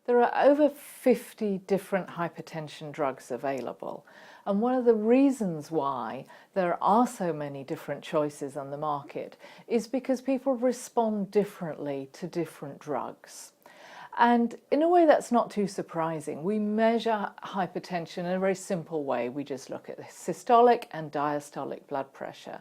There are over 50 different hypertension drugs available, and one of the reasons why there are so many different choices on the market is because people respond differently to different drugs. And in a way that's not too surprising. We measure hypertension in a very simple way. We just look at the systolic and diastolic blood pressure.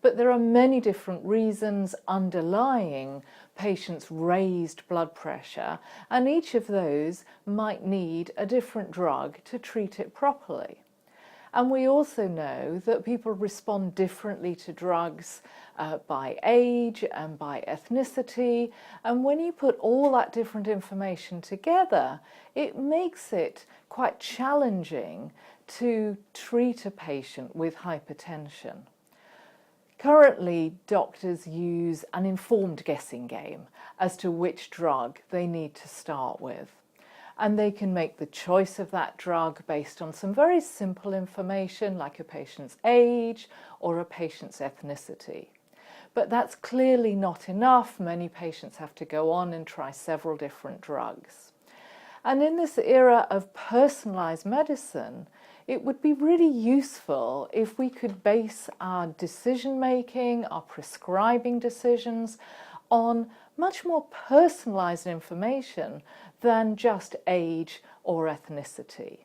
But there are many different reasons underlying patients' raised blood pressure, and each of those might need a different drug to treat it properly. And we also know that people respond differently to drugs by age and by ethnicity. And when you put all that different information together, it makes it quite challenging to treat a patient with hypertension. Currently, doctors use an informed guessing game as to which drug they need to start with. And they can make the choice of that drug based on some very simple information like a patient's age or a patient's ethnicity. But that's clearly not enough. Many patients have to go on and try several different drugs. And in this era of personalised medicine, it would be really useful if we could base our decision-making, our prescribing decisions on much more personalised information than just age or ethnicity.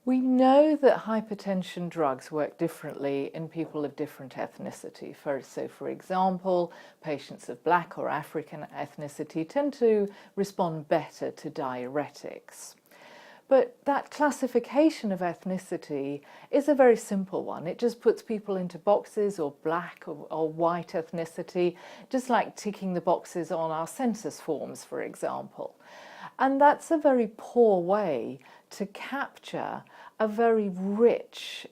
We know that hypertension drugs work differently in people of different ethnicity. So for example, patients of Black or African ethnicity tend to respond better to diuretics. But that classification of ethnicity is a very simple one. It just puts people into boxes, or Black or white ethnicity, just like ticking the boxes on our census forms, for example. And that's a very poor way to capture a very rich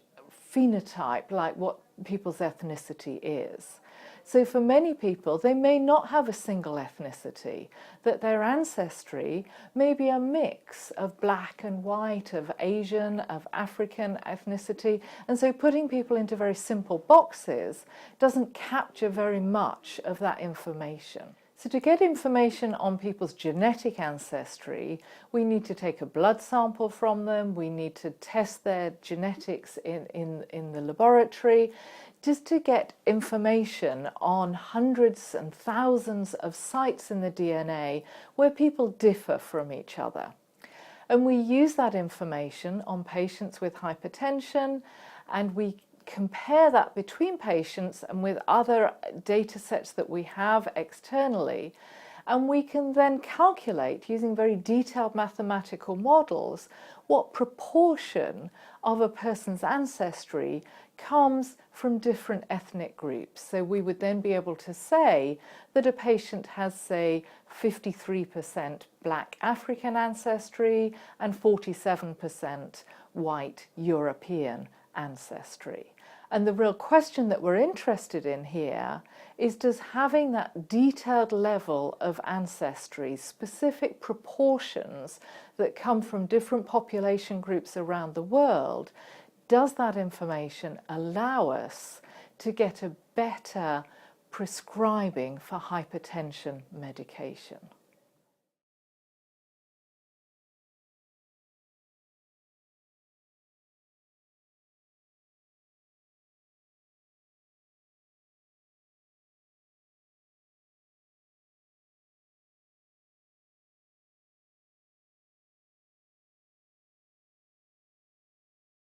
phenotype like what people's ethnicity is. So for many people, they may not have a single ethnicity, that their ancestry may be a mix of Black and white, of Asian, of African ethnicity. And so putting people into very simple boxes doesn't capture very much of that information. So to get information on people's genetic ancestry, we need to take a blood sample from them, we need to test their genetics in the laboratory, just to get information on hundreds and thousands of sites in the DNA where people differ from each other. And we use that information on patients with hypertension, and we compare that between patients and with other data sets that we have externally, and we can then calculate, using very detailed mathematical models, what proportion of a person's ancestry comes from different ethnic groups. So we would then be able to say that a patient has, say, 53% Black African ancestry and 47% white European ancestry. And the real question that we're interested in here is, does having that detailed level of ancestry, specific proportions that come from different population groups around the world, does that information allow us to get a better prescribing for hypertension medication?